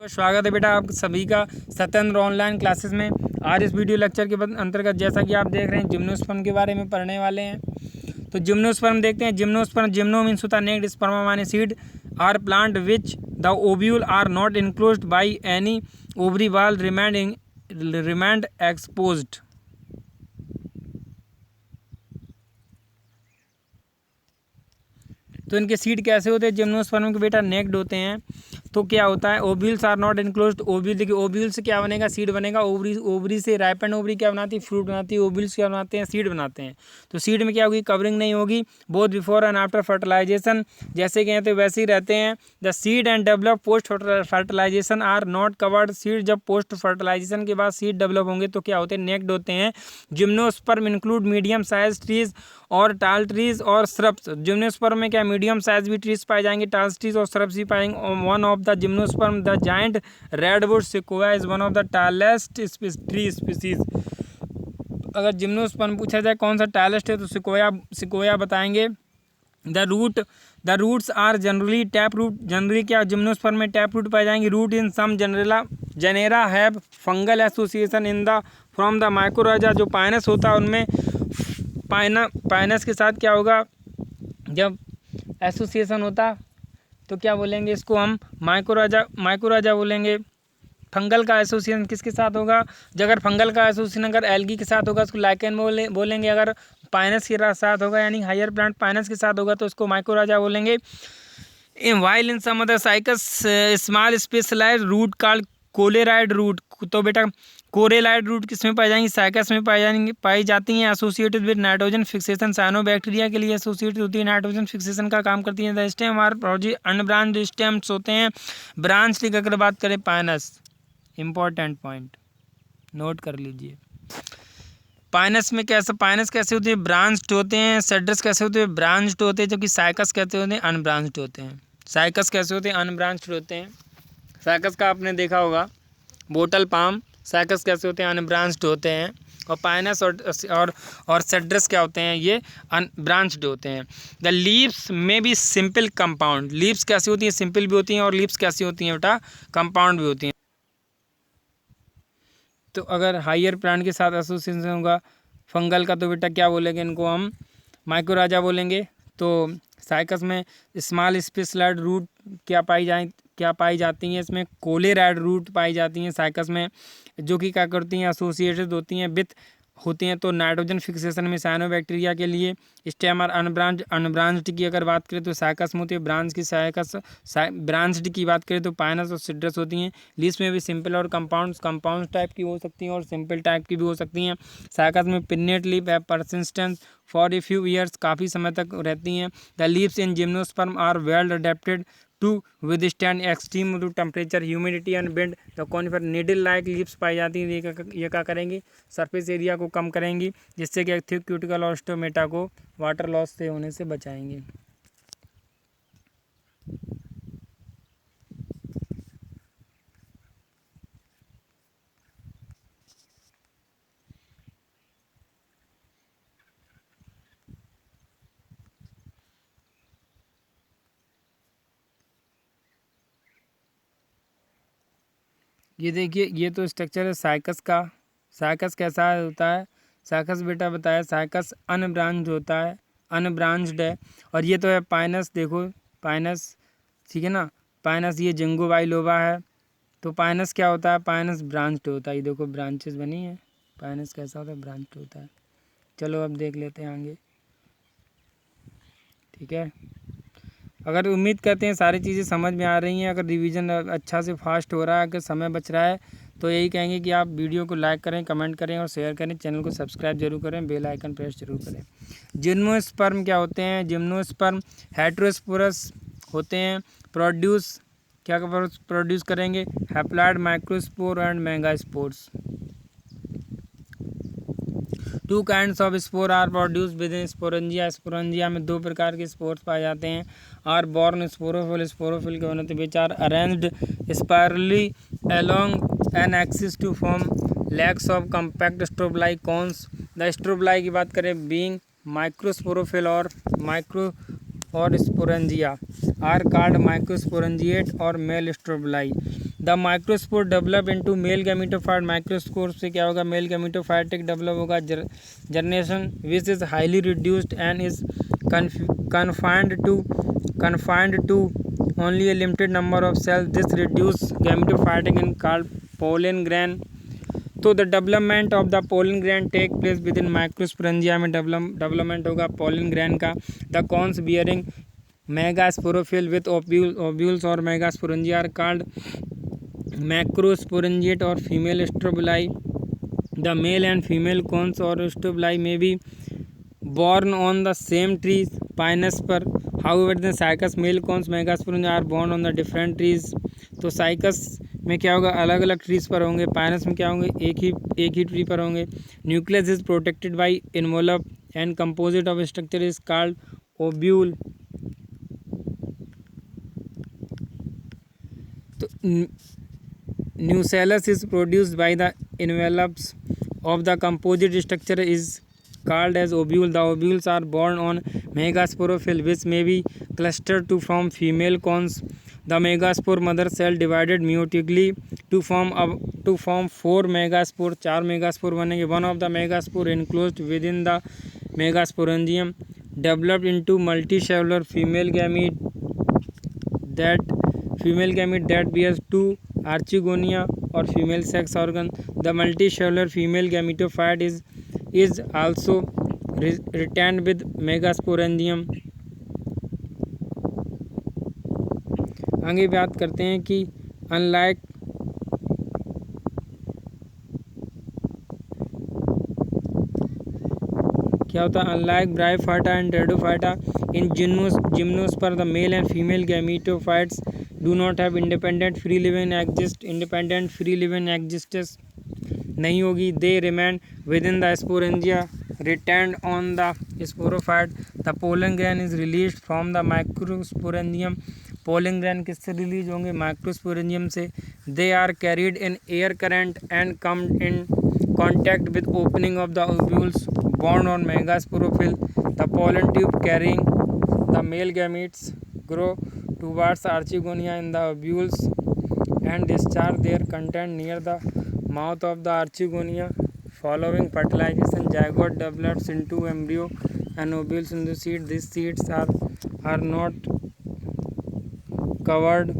तो स्वागत है बेटा आप सभी का सत्येंद्र ऑनलाइन क्लासेस में। आज इस वीडियो लेक्चर के अंतर्गत जैसा कि आप देख रहे हैं जिम्नोस्पर्म के बारे में पढ़ने वाले हैं। तो जिम्नोस्पर्म देखते हैं। जिम्नोस्पर्म, जिम्नो मीन्स होता नेक्ड, स्पर्मा माने seed, are plant which the ovule are not enclosed by any ovary wall remained exposed. तो इनके सीड कैसे होते हैं जिम्नोस्पर्म के बेटा? नेक्ड होते हैं। तो क्या होता है? Ovules are not enclosed. Ovule देखिए, ओव्यूल से क्या बनेगा? सीड बनेगा। ओवरी, ओवरी से राइपेंड ओवरी क्या बनाती है? फ्रूट बनाती है। ओव्यूल्स क्या बनाते हैं? सीड बनाते हैं। तो सीड में क्या होगी? कवरिंग नहीं होगी। Both before and after fertilization, जैसे कहते हैं वैसे ही रहते हैं। The seed and develop post fertilization are not covered. Seed जब पोस्ट फर्टिलाइजेशन के बाद सीड डेवलप होंगे तो क्या होते हैं? नेक्ड होते हैं। Gymnosperm include medium size trees और टाल ट्रीज और श्रब्स। जिम्नोस्पर्म में क्या मीडियम साइज भी ट्रीज पाए जाएंगे, टाल ट्रीज और श्रब्स भी पाएंगे। One of the gymnosperm the giant redwood sequoia is one of the tallest tree species. अगर जिम्नोस्पर्म पूछा जाए कौन सा टालेस्ट है तो सिक्वोया बताएंगे। The roots are generally tap root. Generally क्या जिम्नोस्पर्म में टैप रूट पाए जाएंगे। Root in some genera have fungal association in the from the mycorrhiza. जो पाइनस होता है उनमें पाइनस के साथ क्या होगा? जब एसोसिएशन होता तो क्या बोलेंगे इसको? हम माइकोराजा बोलेंगे। फंगल का एसोसिएशन किसके साथ होगा? अगर फंगल का एसोसिएशन अगर एल्गी के साथ होगा उसको लाइकेन बोलेंगे। अगर पाइनस के साथ होगा यानी हायर प्लांट पाइनस के साथ होगा तो उसको माइकोराजा बोलेंगे। While in some other Cycas small specialised root called coralloid root. तो बेटा कोरेलाइड रूट किसमें पाई जाएंगी? साइकस में पाई जाती हैं। Associated with nitrogen fixation. Cyanobacteria के लिए एसोसिएटेड होती है, नाइट्रोजन फिक्सेशन का काम करती है। The stem are unbranched stems होते हैं। ब्रांच की अगर बात करें पाइनस, इंपॉर्टेंट पॉइंट नोट कर लीजिए। पाइनस में कैसे पाइनस कैसे होते हैं? ब्रांच्ड होते हैं। सेड्रस कैसे होते हैं? ब्रांच्ड होते हैं। जबकि साइकस कैसे होते हैं? अनब्रांच्ड होते हैं। साइकस कैसे होते हैं? अनब्रांच्ड होते हैं। साइकस का आपने देखा होगा, बोटल पाम। साइकस कैसे होते हैं? अनब्रांच्ड होते हैं। और पाइनस और सेड्रस क्या होते हैं? ये अनब्रांच्ड होते हैं। द लीव्स में भी सिंपल कंपाउंड। लीव्स कैसी होती हैं? सिंपल भी होती हैं। और लीव्स कैसी होती हैं बेटा? कंपाउंड भी होती हैं। तो अगर हायर प्लांट के साथ एसोसिएशन होगा फंगल का तो बेटा क्या बोलेंगे? इनको हम माइकोराजा बोलेंगे। तो साइकस में स्मॉल स्पेशलाइज्ड रूट क्या पाई जाती हैं? इसमें कोलेराइड रूट पाई जाती हैं साइकस में, जो कि क्या करती हैं? एसोसिएटेड होती हैं विथ होती हैं। तो नाइट्रोजन फिक्सेशन में साइनोबैक्टीरिया के लिए। स्टेम और अनब्रांच्ड की अगर बात करें तो साइकस में होती है। ब्रांच की ब्रांच्ड की बात करें तो पाइनस और सिट्रस होती हैं। लीव्स में भी सिंपल और कंपाउंड टाइप की हो सकती हैं और सिंपल टाइप की भी हो सकती हैं। साइकस में पिन्नेट लीफ है persistence for a few years, काफ़ी समय तक रहती हैं। The leaves in gymnosperm are well adapted to withstand extreme to temperature, humidity and wind. तो कॉनिफर नीडल लाइक लीव्स पाई जाती हैं। ये क्या करेंगी? सरफेस एरिया को कम करेंगी, जिससे कि थिक क्यूटिकल और स्टोमेटा को वाटर लॉस से होने से बचाएंगे। ये देखिए, ये तो स्ट्रक्चर है साइकस का। साइकस कैसा होता है? साइकस बेटा बताया साइकस अनब्रांच्ड होता है, अनब्रांच्ड है। और ये तो है पाइनस। देखो पाइनस, ठीक है ना? पाइनस ये जिंगो बाइलोबा है। तो पाइनस क्या होता है? पाइनस ब्रांच्ड होता है। ये देखो ब्रांचेस बनी है। पाइनस कैसा होता है? ब्रांच्ड होता है। चलो अब देख लेते हैं आगे, ठीक है। अगर उम्मीद करते हैं सारी चीज़ें समझ में आ रही हैं, अगर रिवीजन अच्छा से फास्ट हो रहा है, अगर समय बच रहा है तो यही कहेंगे कि आप वीडियो को लाइक करें, कमेंट करें और शेयर करें। चैनल को सब्सक्राइब जरूर करें, बेल आइकन प्रेस जरूर करें। जिम्नोस्पर्म क्या होते हैं? जिम्नोस्पर्म हेटेरोस्पोरस होते हैं। प्रोड्यूस करेंगे? Haploid microspore and megaspores. Two kinds of spore are produce within sporangia. Sporangia में दो प्रकार के स्पोर्स पाए जाते हैं। Are born sporophyll. स्पोरोफिल के होने which are arranged spirally along an axis to form lax of compact strobili cones. The strobili की बात करें बीइंग माइक्रोस्पोरोफिल और स्पोरेंजिया आर कॉल्ड माइक्रोस्पोरेंजिएट और male strobili. The microspore develop into male gametophyte, microspore से क्या होगा, male gametophytic develop होगा। Generation which is highly reduced and is confined to only a limited number of cells. This reduced gametophytic and called pollen grain. तो the development of the pollen grain take place within microsporangia में development होगा pollen grain का। The cones bearing megasporophyll with ovules और megasporangia are called macrosporangiate और female strobuli. The male and female cones और strobuli में be born on the same trees pinus पर। however the Cycas male cones megasporangia are born on the different trees। तो Cycas में क्या होगा, अलग अलग ट्रीज पर होंगे, पाइनस में क्या होंगे, एक ही ट्री पर होंगे। Nucleus is protected by involve and composite of structure is called ovule. तो nucellus is produced by the envelopes of the composite structure is called as ovule. The ovules are born on megasporophyle which may be clustered to form female cones. The megaspore mother cell divided meiotically to form 4 megaspore, 4 megaspore बनेंगे। One of the megaspore enclosed within the megasporangium developed into multicellular female gamete that bears 2 archegonia or female sex organ. The multicellular female gametophyte is also retained with megasporangium। आगे बात करते हैं कि unlike क्या होता है, unlike bryophyta and pteridophyta in gymnosperm the male and female gametophytes do not have independent free living existence नहीं होगी। They remain within the sporangia retained on the sporophyte. The pollen grain is release from the microsporangium. Pollen grain किससे release होंगे, microsporangium से। They are carried in air current and come in contact with opening of the ovules born on megasporophyll. The pollen tube carrying the male gametes grow towards archegonia in the ovules and discharge their content near the mouth of the archegonia. Following fertilization, zygote develops into embryo and ovules into seed. These seeds are not covered